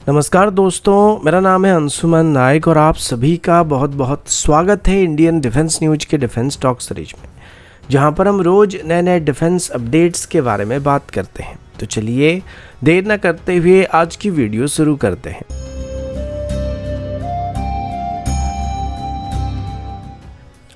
नमस्कार दोस्तों, मेरा नाम है अंशुमन नायक और आप सभी का बहुत बहुत स्वागत है इंडियन डिफेंस न्यूज के डिफेंस टॉक सीरीज में, जहां पर हम रोज नए नए डिफेंस अपडेट्स के बारे में बात करते हैं। तो चलिए देर न करते हुए आज की वीडियो शुरू करते हैं।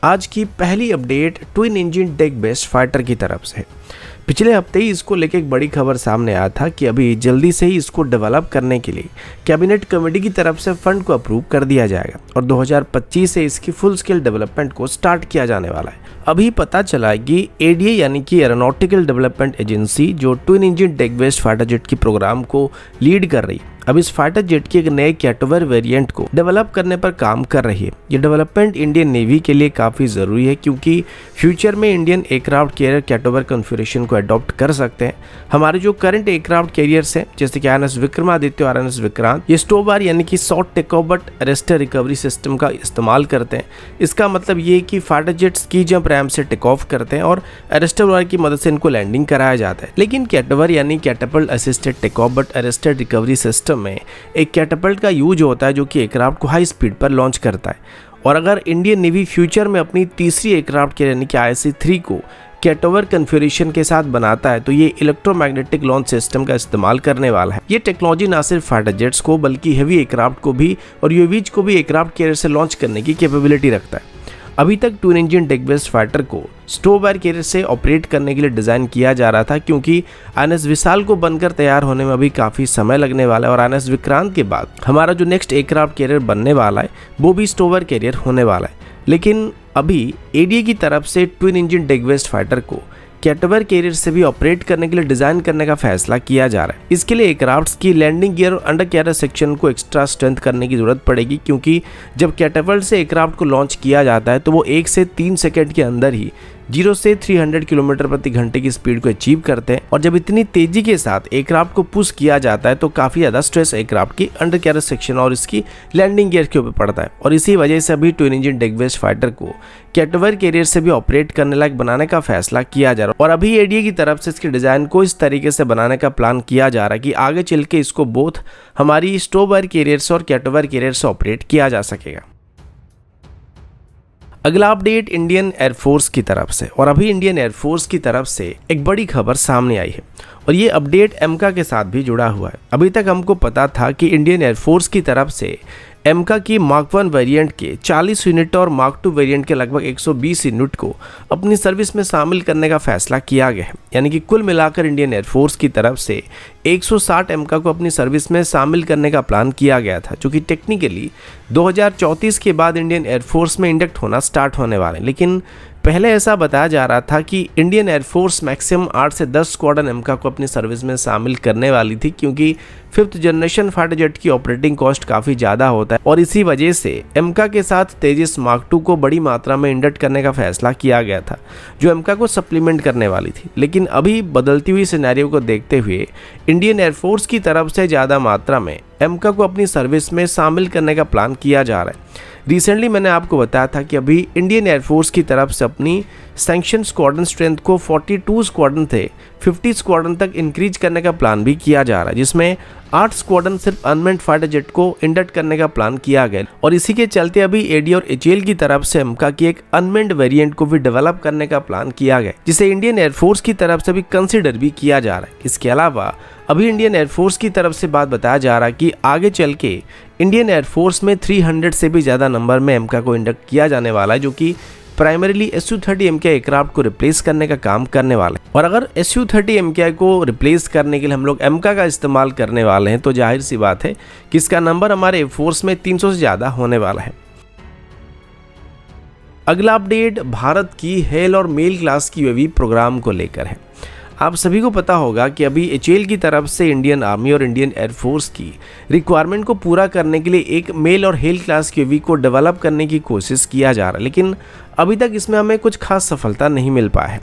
आज की पहली update twin engine deck based fighter की तरफ से है। पिछले हफ्ते ही इसको लेकर एक बड़ी खबर सामने आया था कि अभी जल्दी से ही इसको डेवलप करने के लिए कैबिनेट कमेटी की तरफ से फंड को अप्रूव कर दिया जाएगा और 2025 से इसकी फुल स्केल डेवलपमेंट को स्टार्ट किया जाने वाला है। अभी पता चला है कि एडीए यानी कि एरोनॉटिकल डेवलपमेंट एजेंसी जो twin engine deck based fighter jet की प्रोग्राम को लीड कर रही है, अब इस फाइटर जेट के एक नए कैटेवर वेरिएंट को डेवलप करने पर काम कर रही है। ये डेवलपमेंट इंडियन नेवी के लिए काफ़ी ज़रूरी है क्योंकि फ्यूचर में इंडियन एयरक्राफ्ट कैरियर कैटेवर कॉन्फ़िगरेशन को अडॉप्ट कर सकते हैं। हमारे जो करंट एयरक्राफ्ट कैरियर्स हैं जैसे कि आईएनएस विक्रमादित्य और आईएनएस विक्रांत, ये स्टोबार यानी कि short takeoff but arrester recovery system का इस्तेमाल करते हैं। इसका मतलब ये कि फाइटर जेट्स की जंप रैम्प से टेक ऑफ करते हैं और अरेस्टर वायर की मदद से इनको लैंडिंग कराया जाता है। लेकिन कैटेवर यानी catapult assisted take off but arrested recovery system में एक कैटेपल्ट का यूज होता है जो कि एयरक्राफ्ट को हाई स्पीड पर लॉन्च करता है। और अगर इंडियन नेवी फ्यूचर में अपनी तीसरी एयरक्राफ्ट के यानी कि IC-3 को कैटेवर कॉन्फ़िगरेशन के साथ बनाता है तो ये इलेक्ट्रोमैग्नेटिक लॉन्च सिस्टम का इस्तेमाल करने वाला है। ये टेक्नोलॉजी ना सिर्फ फाइटर जेट्स को बल्कि हेवी एयरक्राफ्ट को भी और यूएवीज को भी एयरक्राफ्ट कैरियर से लॉन्च करने की कैपेबिलिटी रखता है। अभी तक twin engine deck based fighter को स्टोबार कैरियर से ऑपरेट करने के लिए डिज़ाइन किया जा रहा था क्योंकि आईएनएस विशाल को बनकर तैयार होने में अभी काफ़ी समय लगने वाला है और आईएनएस विक्रांत के बाद हमारा जो नेक्स्ट एयरक्राफ्ट कैरियर बनने वाला है वो भी स्टोबार कैरियर होने वाला है। लेकिन अभी एडीए की तरफ से twin engine deck based fighter को कैटेवर कैरियर से भी ऑपरेट करने के लिए डिज़ाइन करने का फैसला किया जा रहा है। इसके लिए एयरक्राफ्ट्स की लैंडिंग गियर और अंडर कैरियर सेक्शन को एक्स्ट्रा स्ट्रेंथ करने की जरूरत पड़ेगी क्योंकि जब कैटेपल्ट से एयरक्राफ्ट को लॉन्च किया जाता है तो वो 1 से 3 सेकंड के अंदर ही 0 से 300 किलोमीटर प्रति घंटे की स्पीड को अचीव करते हैं। और जब इतनी तेजी के साथ एयरक्राफ्ट को पुश किया जाता है तो काफ़ी ज़्यादा स्ट्रेस एयरक्राफ्ट की अंडर कैरियर सेक्शन और इसकी लैंडिंग गियर के ऊपर पड़ता है। और इसी वजह से अभी twin engine deck based fighter को कैटेवर कैरियर से भी ऑपरेट करने लायक बनाने का फैसला किया जा रहा है। और अभी एडीए की तरफ से इसके डिज़ाइन को इस तरीके से बनाने का प्लान किया जा रहा है कि आगे चल के इसको बोथ हमारी स्टोबार कैरियर से और कैटेवर कैरियर से ऑपरेट किया जा सकेगा। अगला अपडेट इंडियन एयरफोर्स की तरफ से, और अभी इंडियन एयरफोर्स की तरफ से एक बड़ी खबर सामने आई है और ये अपडेट एमका के साथ भी जुड़ा हुआ है। अभी तक हमको पता था कि इंडियन एयरफोर्स की तरफ से एमका की मार्क 1 वेरिएंट के 40 यूनिट और मार्क 2 वेरिएंट के लगभग 120 यूनिट को अपनी सर्विस में शामिल करने का फैसला किया गया है। यानी कि कुल मिलाकर इंडियन एयरफोर्स की तरफ से 160 एमका को अपनी सर्विस में शामिल करने का प्लान किया गया था, जो कि टेक्निकली 2034 के बाद इंडियन एयरफोर्स में इंडक्ट होना स्टार्ट होने वाले हैं। लेकिन पहले ऐसा बताया जा रहा था कि इंडियन एयरफोर्स मैक्सिमम 8 से 10 स्क्वाड्रन एमका को अपनी सर्विस में शामिल करने वाली थी क्योंकि 5th जनरेशन फाइटर जेट की ऑपरेटिंग कॉस्ट काफ़ी ज़्यादा होता है और इसी वजह से एमका के साथ तेजस मार्क 2 को बड़ी मात्रा में इंडक्ट करने का फैसला किया गया था जो एमका को सप्लीमेंट करने वाली थी। लेकिन अभी बदलती हुई सिनेरियो को देखते हुए इंडियन एयरफोर्स की तरफ से ज़्यादा मात्रा में एमका को अपनी सर्विस में शामिल करने का प्लान किया जा रहा है। रिसेंटली मैंने आपको बताया था कि अभी इंडियन एयरफोर्स की तरफ से अपनी सैंक्शन स्क्वाड्रन स्ट्रेंथ को 42 स्क्वाड्रन थे 50 स्क्वाड्रन तक इंक्रीज करने का प्लान भी किया जा रहा है, जिसमें 8 स्क्वाड्रन सिर्फ अनमेंड फाइटर जेट को इंडक्ट करने का प्लान किया गया। और इसी के चलते अभी एडी और एचएएल की तरफ से एमका की एक अनमेंड वेरिएंट को भी डेवलप करने का प्लान किया गया, जिसे इंडियन एयरफोर्स की तरफ से भी कंसिडर भी किया जा रहा है। इसके अलावा अभी इंडियन एयरफोर्स की तरफ से बात बताया जा रहा है कि आगे चल के इंडियन एयरफोर्स में 300 से भी ज़्यादा नंबर में एमका को इंडक्ट किया जाने वाला है, जो कि प्राइमरीली SU-30 MKI एयरक्राफ्ट को रिप्लेस करने का काम करने वाले हैं। और अगर SU-30 MKI को रिप्लेस करने के लिए हम लोग एमका का इस्तेमाल करने वाले हैं तो जाहिर सी बात है कि इसका नंबर हमारे एयरफोर्स में 300 से ज़्यादा होने वाला है। अगला अपडेट भारत की हेल और मेल क्लास की यूएवी प्रोग्राम को लेकर है। आप सभी को पता होगा कि अभी एचएएल की तरफ से इंडियन आर्मी और इंडियन एयरफोर्स की रिक्वायरमेंट को पूरा करने के लिए एक मेल और हेल क्लास की यूएवी को डेवलप करने की कोशिश किया जा रहा है। लेकिन अभी तक इसमें हमें कुछ खास सफलता नहीं मिल पाया है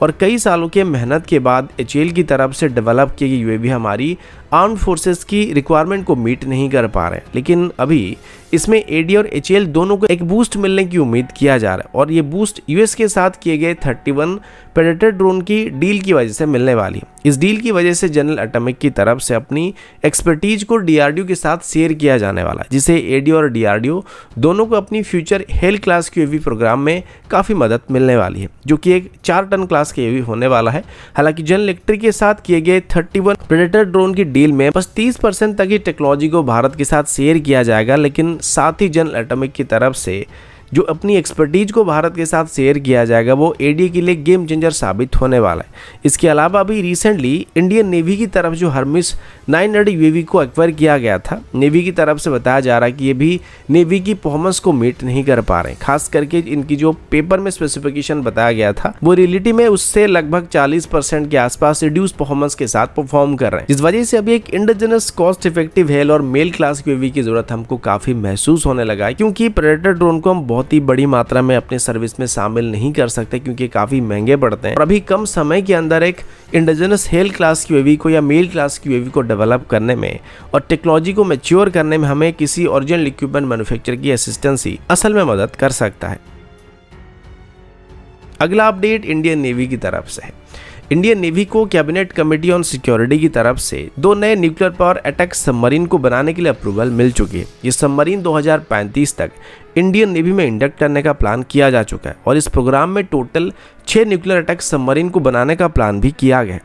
और कई सालों के मेहनत के बाद HAL की तरफ से डेवलप किए गए यूएवी हमारी आर्म्ड फोर्सेस की रिक्वायरमेंट को मीट नहीं कर पा रहे, लेकिन अभी इसमें AD और HAL दोनों को एक बूस्ट मिलने की उम्मीद किया जा रहा है और ये बूस्ट US के साथ किए गए 31 प्रेडेटर ड्रोन की डील की वजह से मिलने वाली है। इस डील की वजह से जनरल एटॉमिक की तरफ से अपनी एक्सपर्टीज को DRDO के साथ शेयर किया जाने वाला है, जिसे AD और DRDO दोनों को अपनी फ्यूचर हेल क्लास के यूएवी प्रोग्राम में काफ़ी मदद मिलने वाली है, जो कि एक 4 टन क्लास के यूएवी होने वाला है। हालांकि जनरल इलेक्ट्रिक के साथ किए गए 31 प्रेडेटर ड्रोन की डील में बस 30% तक ही टेक्नोलॉजी को भारत के साथ शेयर किया जाएगा, लेकिन साथ ही जनरल एटॉमिक की तरफ से जो अपनी एक्सपर्टीज को भारत के साथ शेयर किया जाएगा वो AD के लिए गेम चेंजर साबित होने वाला है। इसके अलावा अभी रिसेंटली इंडियन नेवी की तरफ जो हर्मिस 900 यूएवी को एक्वायर किया गया था, नेवी की तरफ से बताया जा रहा है कि ये भी नेवी की परफॉर्मेंस को मीट नहीं कर पा रहे, खास करके इनकी जो पेपर में स्पेसिफिकेशन बताया गया था वो रियलिटी में उससे लगभग 40% के आसपास रिड्यूस परफॉर्मेंस के साथ परफॉर्म कर रहे हैं। इस वजह से अभी एक इंडिजिनस कॉस्ट इफेक्टिव हेल और मेल क्लास यूएवी की जरूरत हमको काफी महसूस होने लगा है, क्योंकि प्रेडेटर ड्रोन को हम बहुत ही बड़ी मात्रा में अपने सर्विस में शामिल नहीं कर सकते क्योंकि काफी महंगे पड़ते हैं और अभी कम समय के अंदर एक इंडिजिनस हेल क्लास की यूएवी को या मेल क्लास की यूएवी को डेवलप करने में और टेक्नोलॉजी को मैच्योर करने में हमें किसी ओरिजिनल इक्विपमेंट मैन्युफैक्चरर की असिस्टेंस ही असल में मदद कर सकता है। अगला अपडेट इंडियन नेवी की तरफ से है। इंडियन नेवी को कैबिनेट कमेटी ऑन सिक्योरिटी की तरफ से 2 नए न्यूक्लियर पावर अटैक सबमरीन को बनाने के लिए अप्रूवल मिल चुकी है। ये सबमरीन 2035 तक इंडियन नेवी में इंडक्ट करने का प्लान किया जा चुका है और इस प्रोग्राम में टोटल 6 न्यूक्लियर अटैक सबमरीन को बनाने का प्लान भी किया गया है।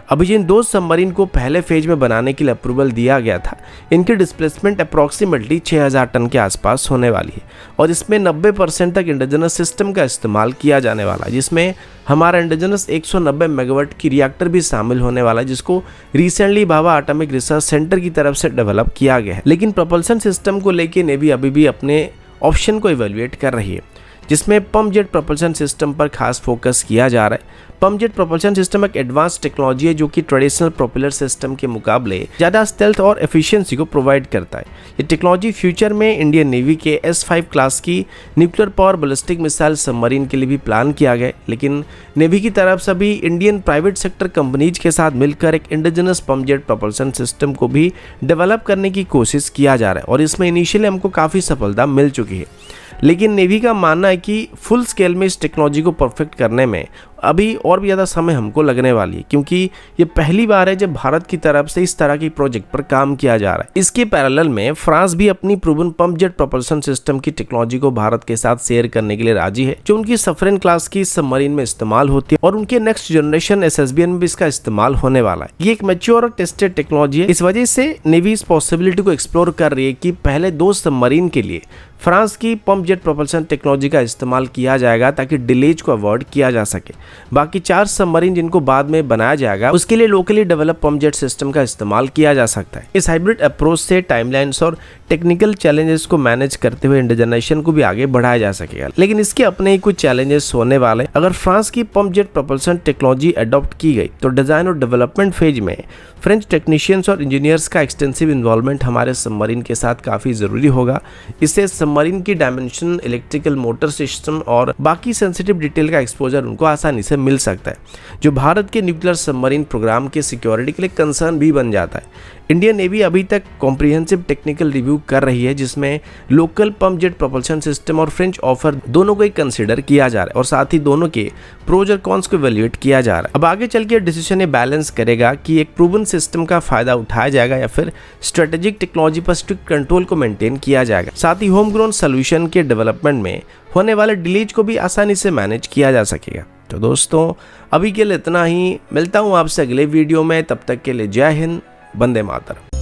अभी जिन 2 सबमरीन को पहले फेज में बनाने के लिए अप्रूवल दिया गया था, इनकी डिस्प्लेसमेंट अप्रॉक्सीमेटली 6000 टन के आसपास होने वाली है और इसमें 90% तक इंडिजिनस सिस्टम का इस्तेमाल किया जाने वाला है, जिसमें हमारा इंडिजिनस 190 मेगावाट की रिएक्टर भी शामिल होने वाला है, जिसको recently Bhabha atomic research centre की तरफ से डेवलप किया गया है। लेकिन प्रोपल्शन सिस्टम को लेकर नेवी अभी भी अपने ऑप्शन को इवेल्युएट कर रही है, जिसमें पंप जेट प्रोपल्शन सिस्टम पर खास फोकस किया जा रहा है। पंप जेट प्रोपल्शन सिस्टम एक एडवांस टेक्नोलॉजी है जो कि ट्रेडिशनल प्रोपेलर सिस्टम के मुकाबले ज़्यादा स्टेल्थ और एफिशिएंसी को प्रोवाइड करता है। ये टेक्नोलॉजी फ्यूचर में इंडियन नेवी के S5 क्लास की nuclear power ballistic missile submarine के लिए भी प्लान किया गया, लेकिन नेवी की तरफ से भी इंडियन प्राइवेट सेक्टर कंपनीज के साथ मिलकर एक indigenous pump jet propulsion system को भी डेवलप करने की कोशिश किया जा रहा है और इसमें इनिशियली हमको काफ़ी सफलता मिल चुकी है। लेकिन नेवी का मानना है कि फुल स्केल में इस टेक्नोलॉजी को परफेक्ट करने में अभी और भी ज़्यादा समय हमको लगने वाली है, क्योंकि ये पहली बार है जब भारत की तरफ से इस तरह की प्रोजेक्ट पर काम किया जा रहा है। इसके पैरेलल में फ्रांस भी अपनी proven pump jet propulsion system की टेक्नोलॉजी को भारत के साथ शेयर करने के लिए राजी है, जो उनकी सफरेन क्लास की सबमरीन में इस्तेमाल होती है और उनके नेक्स्ट जनरेशन SSBN में भी इसका इस्तेमाल होने वाला है। ये एक मैच्योर और टेस्टेड टेक्नोलॉजी है। इस वजह से नेवी इस पॉसिबिलिटी को एक्सप्लोर कर रही है कि पहले 2 सबमरीन के लिए फ्रांस की पंप जेट प्रोपल्शन टेक्नोलॉजी का इस्तेमाल किया जाएगा ताकि डिलेज को अवॉइड किया जा सके। बाकी 4 सबमरीन जिनको बाद में बनाया जाएगा उसके लिए locally develop pump jet system का इस्तेमाल किया जा सकता है। इस हाइब्रिड अप्रोच से टाइमलाइंस और टेक्निकल चैलेंजेस को मैनेज करते हुए इंडिजिनाइजेशन को भी आगे बढ़ाया जा सकेगा, लेकिन इसके अपने ही कुछ चैलेंजेस होने वाले। अगर फ्रांस की pump jet propulsion technology adopt की गई तो डिजाइन और डेवलपमेंट फेज में फ्रेंच टेक्नीशियंस और इंजीनियर्स का एक्सटेंसिव इन्वॉल्वमेंट हमारे सबमरीन के साथ काफ़ी ज़रूरी होगा। इससे सबमरीन की डायमेंशन, इलेक्ट्रिकल मोटर सिस्टम और बाकी सेंसिटिव डिटेल का एक्सपोजर उनको आसानी से मिल सकता है, जो भारत के न्यूक्लियर सबमरीन प्रोग्राम के सिक्योरिटी के लिए कंसर्न भी बन जाता है। इंडियन नेवी अभी तक कॉम्प्रिहेंसिव टेक्निकल रिव्यू कर रही है, जिसमें local pump jet propulsion system और फ्रेंच ऑफर दोनों को ही कंसिडर किया जा रहा है और साथ ही दोनों के प्रोज और कॉन्स को इवैल्यूएट किया जा रहा है। अब आगे चल के डिसीजन ये बैलेंस करेगा कि एक प्रूवन सिस्टम का फायदा उठाया जाएगा या फिर स्ट्रेटेजिक टेक्नोलॉजी पर स्ट्रिक्ट कंट्रोल को मेंटेन किया जाएगा। साथ ही होम ग्रोन सोल्यूशन के डेवलपमेंट में होने वाले डिलेज को भी आसानी से मैनेज किया जा सकेगा। तो दोस्तों अभी के लिए इतना ही, मिलता हूँ आपसे अगले वीडियो में, तब तक के लिए जय हिंद, वंदे मातरम।